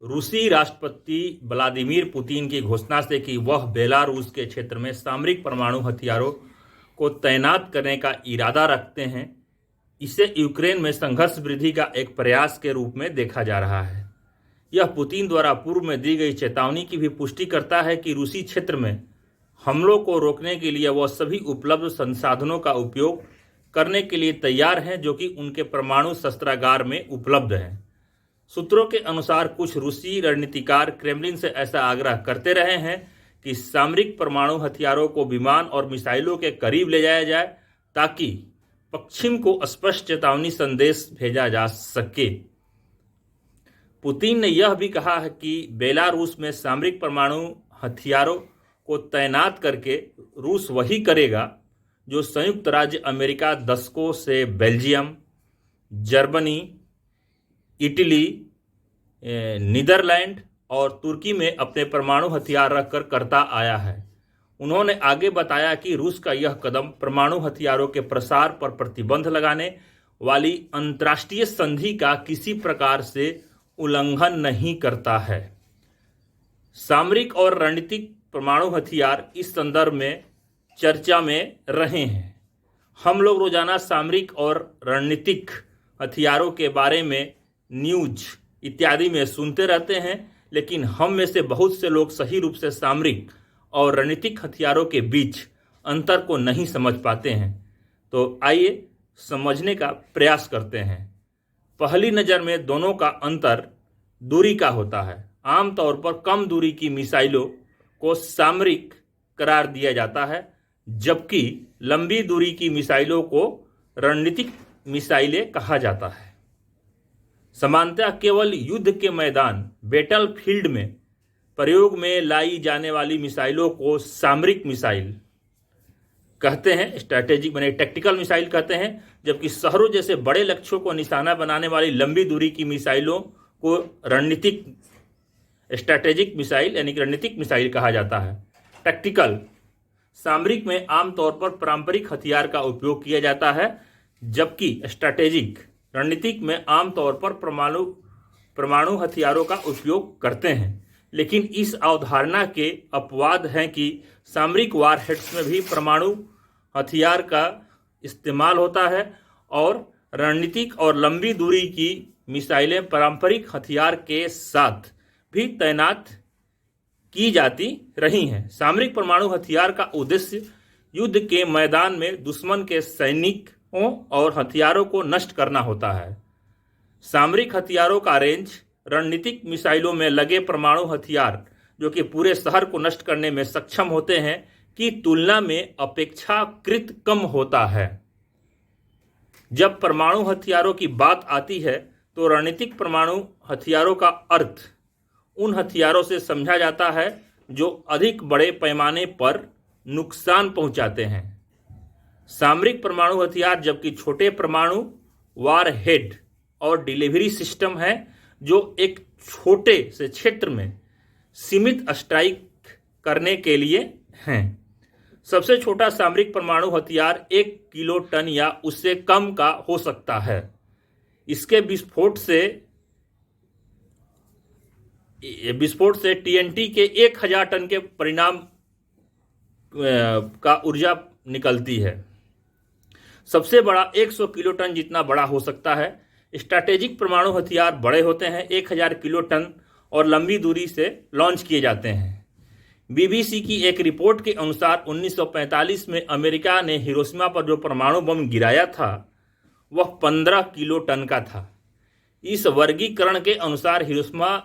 रूसी राष्ट्रपति Vladimir Putin की घोषणा से कि वह बेलारूस के क्षेत्र में सामरिक परमाणु हथियारों को तैनात करने का इरादा रखते हैं, इसे यूक्रेन में संघर्ष वृद्धि का एक प्रयास के रूप में देखा जा रहा है। यह पुतिन द्वारा पूर्व में दी गई चेतावनी की भी पुष्टि करता है कि रूसी क्षेत्र में हमलों को रोकने के लिए वह सभी उपलब्ध संसाधनों का उपयोग करने के लिए तैयार हैं जो कि उनके परमाणु शस्त्रागार में उपलब्ध हैं। सूत्रों के अनुसार कुछ रूसी रणनीतिकार क्रेमलिन से ऐसा आग्रह करते रहे हैं कि सामरिक परमाणु हथियारों को विमान और मिसाइलों के करीब ले जाया जाए ताकि पश्चिम को स्पष्ट चेतावनी संदेश भेजा जा सके। पुतिन ने यह भी कहा है कि बेलारूस में सामरिक परमाणु हथियारों को तैनात करके रूस वही करेगा जो संयुक्त राज्य अमेरिका दशकों से बेल्जियम, जर्मनी, इटली, नीदरलैंड और तुर्की में अपने परमाणु हथियार रखकर करता आया है। उन्होंने आगे बताया कि रूस का यह कदम परमाणु हथियारों के प्रसार पर प्रतिबंध लगाने वाली अंतर्राष्ट्रीय संधि का किसी प्रकार से उल्लंघन नहीं करता है। सामरिक और रणनीतिक परमाणु हथियार इस संदर्भ में चर्चा में रहे हैं। हम लोग रोजाना सामरिक और रणनीतिक हथियारों के बारे में न्यूज इत्यादि में सुनते रहते हैं, लेकिन हम में से बहुत से लोग सही रूप से सामरिक और रणनीतिक हथियारों के बीच अंतर को नहीं समझ पाते हैं। तो आइए समझने का प्रयास करते हैं। पहली नज़र में दोनों का अंतर दूरी का होता है। आमतौर पर कम दूरी की मिसाइलों को सामरिक करार दिया जाता है, जबकि लंबी दूरी की मिसाइलों को रणनीतिक मिसाइलें कहा जाता है। सामान्यतः केवल युद्ध के मैदान बैटलफील्ड में प्रयोग में लाई जाने वाली मिसाइलों को सामरिक मिसाइल कहते हैं, स्ट्रैटेजिक बने टैक्टिकल मिसाइल कहते हैं, जबकि शहरों जैसे बड़े लक्ष्यों को निशाना बनाने वाली लंबी दूरी की मिसाइलों को रणनीतिक स्ट्रैटेजिक मिसाइल यानी रणनीतिक मिसाइल कहा जाता है। टैक्टिकल सामरिक में आमतौर पर पारंपरिक हथियार का उपयोग किया जाता है, जबकि स्ट्रैटेजिक रणनीतिक में आमतौर पर परमाणु हथियारों का उपयोग करते हैं। लेकिन इस अवधारणा के अपवाद हैं कि सामरिक वारहेड्स में भी परमाणु हथियार का इस्तेमाल होता है और रणनीतिक और लंबी दूरी की मिसाइलें पारंपरिक हथियार के साथ भी तैनात की जाती रही हैं। सामरिक परमाणु हथियार का उद्देश्य युद्ध के मैदान में दुश्मन के सैनिकों और हथियारों को नष्ट करना होता है। सामरिक हथियारों का रेंज रणनीतिक मिसाइलों में लगे परमाणु हथियार जो कि पूरे शहर को नष्ट करने में सक्षम होते हैं की तुलना में अपेक्षाकृत कम होता है। जब परमाणु हथियारों की बात आती है तो रणनीतिक परमाणु हथियारों का अर्थ उन हथियारों से समझा जाता है जो अधिक बड़े पैमाने पर नुकसान पहुंचाते हैं। सामरिक परमाणु हथियार जबकि छोटे परमाणु वारहेड और डिलीवरी सिस्टम है जो एक छोटे से क्षेत्र में सीमित स्ट्राइक करने के लिए हैं। सबसे छोटा सामरिक परमाणु हथियार 1 किलोटन या उससे कम का हो सकता है। इसके विस्फोट से टीएनटी के 1000 टन के परिणाम का ऊर्जा निकलती है। सबसे बड़ा 100 किलोटन जितना बड़ा हो सकता है। स्ट्रैटेजिक परमाणु हथियार बड़े होते हैं, 1000 किलोटन और लंबी दूरी से लॉन्च किए जाते हैं। बीबीसी की एक रिपोर्ट के अनुसार 1945 में अमेरिका ने हिरोशिमा पर जो परमाणु बम गिराया था वह 15 किलोटन का था। इस वर्गीकरण के अनुसार हिरोशिमा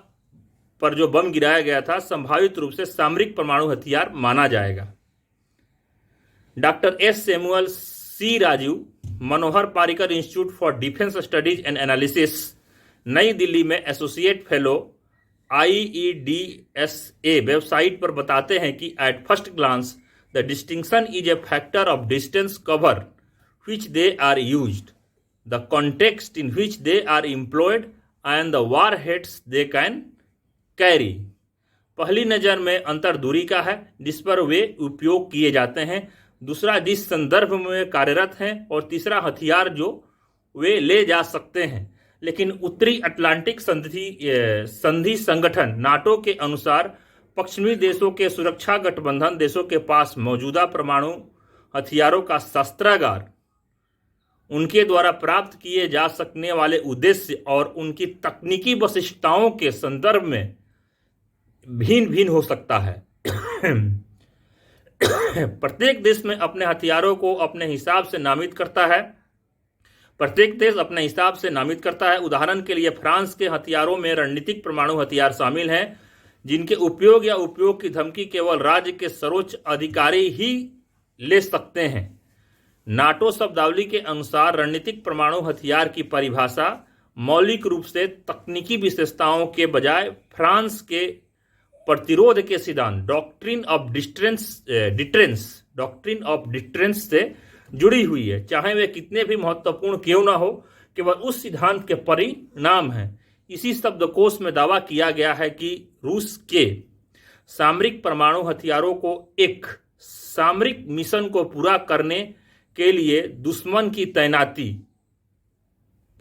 पर जो बम गिराया गया था संभावित रूप से सामरिक परमाणु हथियार माना जाएगा। Doctor S Samuel C Rajiv, Manohar Parrikar Institute for Defence Studies and Analysis, New Delhi में एसोसिएट फेलो IEDSA वेबसाइट पर बताते हैं कि at first glance the distinction is a factor of distance cover which they are used, the context in which they are employed and the warheads they can carry। पहली नज़र में अंतर दूरी का है जिस पर वे उपयोग किए जाते हैं, दूसरा जिस संदर्भ में कार्यरत हैं और तीसरा हथियार जो वे ले जा सकते हैं। लेकिन उत्तरी अटलांटिक संधि संगठन नाटो के अनुसार पश्चिमी देशों के सुरक्षा गठबंधन देशों के पास मौजूदा परमाणु हथियारों का शस्त्रागार, उनके द्वारा प्राप्त किए जा सकने वाले उद्देश्य और उनकी तकनीकी विशिष्टताओं के संदर्भ में भिन्न भिन्न हो सकता है। प्रत्येक देश में अपने हथियारों को अपने हिसाब से नामित करता है। प्रत्येक देश अपने हिसाब से नामित करता है। उदाहरण के लिए फ्रांस के हथियारों में रणनीतिक परमाणु हथियार शामिल हैं, जिनके उपयोग या उपयोग की धमकी केवल राज्य के सर्वोच्च अधिकारी ही ले सकते हैं। नाटो शब्दावली के अनुसार रणनीतिक परमाणु हथियार की परिभाषा मौलिक रूप से तकनीकी विशेषताओं के बजाय फ्रांस के प्रतिरोध के सिद्धांत डॉक्ट्रिन ऑफ डिटरेंस से जुड़ी हुई है। चाहे वे कितने भी महत्वपूर्ण क्यों ना हो, केवल उस सिद्धांत के परिणाम है। इसी शब्दकोश में दावा किया गया है कि रूस के सामरिक परमाणु हथियारों को एक सामरिक मिशन को पूरा करने के लिए दुश्मन की तैनाती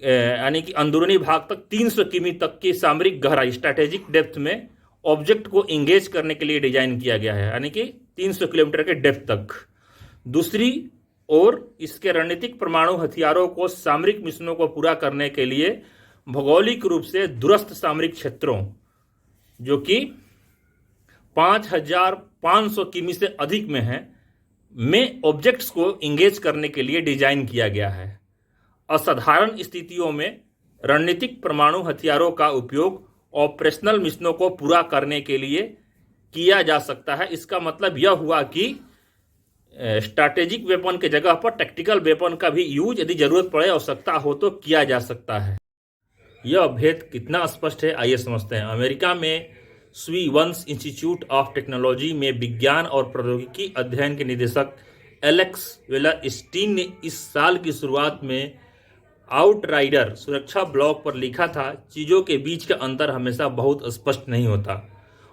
यानी कि अंदरूनी भाग तक 300 किमी तक की सामरिक गहराई स्ट्रैटेजिक डेप्थ में ऑब्जेक्ट को इंगेज करने के लिए डिजाइन किया गया है, यानी कि 300 किलोमीटर के डेप्थ तक। दूसरी ओर इसके रणनीतिक परमाणु हथियारों को सामरिक मिशनों को पूरा करने के लिए भौगोलिक रूप से दूरस्थ सामरिक क्षेत्रों, जो कि 5500 किमी से अधिक में है, में ऑब्जेक्ट्स को इंगेज करने के लिए डिजाइन किया गया है। असाधारण स्थितियों में रणनीतिक परमाणु हथियारों का उपयोग ऑपरेशनल मिशनों को पूरा करने के लिए किया जा सकता है। इसका मतलब यह हुआ कि स्ट्रैटेजिक वेपन के जगह पर टैक्टिकल वेपन का भी यूज यदि जरूरत पड़े, आवश्यकता हो तो किया जा सकता है। यह भेद कितना स्पष्ट है, आइए समझते हैं। अमेरिका में स्वी वंस इंस्टीट्यूट ऑफ टेक्नोलॉजी में विज्ञान और प्रौद्योगिकी अध्ययन के निदेशक एलेक्स वेलरस्टीन ने इस साल की शुरुआत में आउटराइडर सुरक्षा ब्लॉग पर लिखा था, चीज़ों के बीच का अंतर हमेशा बहुत स्पष्ट नहीं होता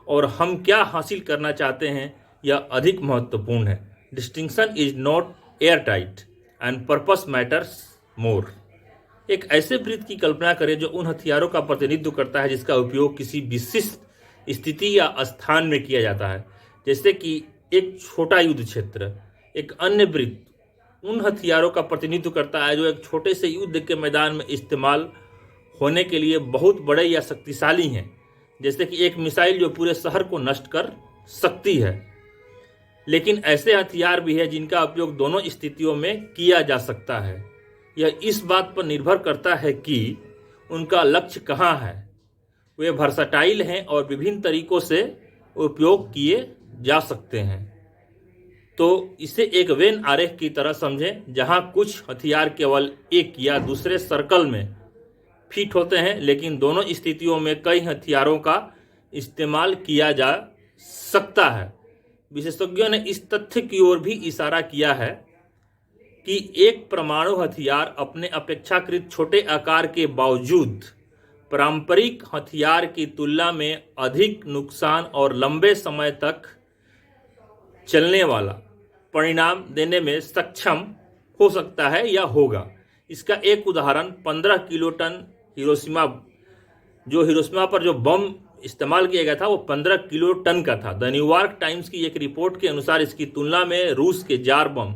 और हम क्या हासिल करना चाहते हैं यह अधिक महत्वपूर्ण है। Distinction is not air tight and purpose matters more. एक ऐसे वृत्त की कल्पना करें जो उन हथियारों का प्रतिनिधित्व करता है जिसका उपयोग किसी विशिष्ट स्थिति या स्थान में किया जाता है, जैसे कि एक छोटा युद्ध क्षेत्र। एक अन्य वृत्त उन हथियारों का प्रतिनिधित्व करता है जो एक छोटे से युद्ध के मैदान में इस्तेमाल होने के लिए बहुत बड़े या शक्तिशाली हैं, जैसे कि एक मिसाइल जो पूरे शहर को नष्ट कर सकती है। लेकिन ऐसे हथियार भी हैं जिनका उपयोग दोनों स्थितियों में किया जा सकता है। यह इस बात पर निर्भर करता है कि उनका लक्ष्य कहाँ है। वे वर्सटाइल हैं और विभिन्न तरीकों से उपयोग किए जा सकते हैं। तो इसे एक वेन आरेख की तरह समझें, जहां कुछ हथियार केवल एक या दूसरे सर्कल में फिट होते हैं, लेकिन दोनों स्थितियों में कई हथियारों का इस्तेमाल किया जा सकता है। विशेषज्ञों ने इस तथ्य की ओर भी इशारा किया है कि एक परमाणु हथियार अपने अपेक्षाकृत छोटे आकार के बावजूद पारंपरिक हथियार की तुलना में अधिक नुकसान और लंबे समय तक चलने वाला परिणाम देने में सक्षम हो सकता है या होगा। इसका एक उदाहरण 15 किलोटन हिरोशिमा पर जो बम इस्तेमाल किया गया था वो 15 किलो टन का था। द न्यूयॉर्क टाइम्स की एक रिपोर्ट के अनुसार इसकी तुलना में रूस के जार बम,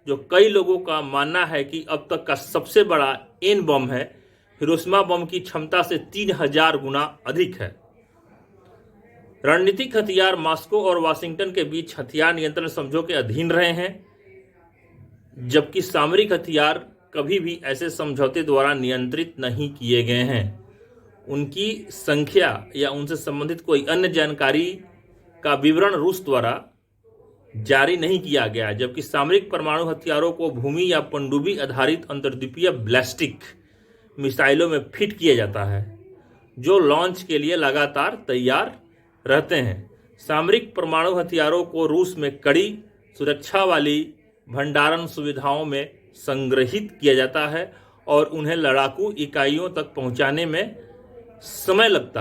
जो कई लोगों का मानना है कि अब तक का सबसे बड़ा एन बम है, हिरोशिमा बम की क्षमता से 3000 गुना अधिक है। रणनीतिक हथियार मॉस्को और वाशिंगटन के बीच हथियार नियंत्रण समझौते के अधीन रहे हैं, जबकि सामरिक हथियार कभी भी ऐसे समझौते द्वारा नियंत्रित नहीं किए गए हैं। उनकी संख्या या उनसे संबंधित कोई अन्य जानकारी का विवरण रूस द्वारा जारी नहीं किया गया, जबकि सामरिक परमाणु हथियारों को भूमि या पनडुब्बी आधारित अंतर्द्वीपीय बैलिस्टिक मिसाइलों में फिट किया जाता है, जो लॉन्च के लिए लगातार तैयार रहते हैं। सामरिक परमाणु हथियारों को रूस में कड़ी सुरक्षा वाली भंडारण सुविधाओं में संग्रहित किया जाता है और उन्हें लड़ाकू इकाइयों तक पहुंचाने में समय लगता है।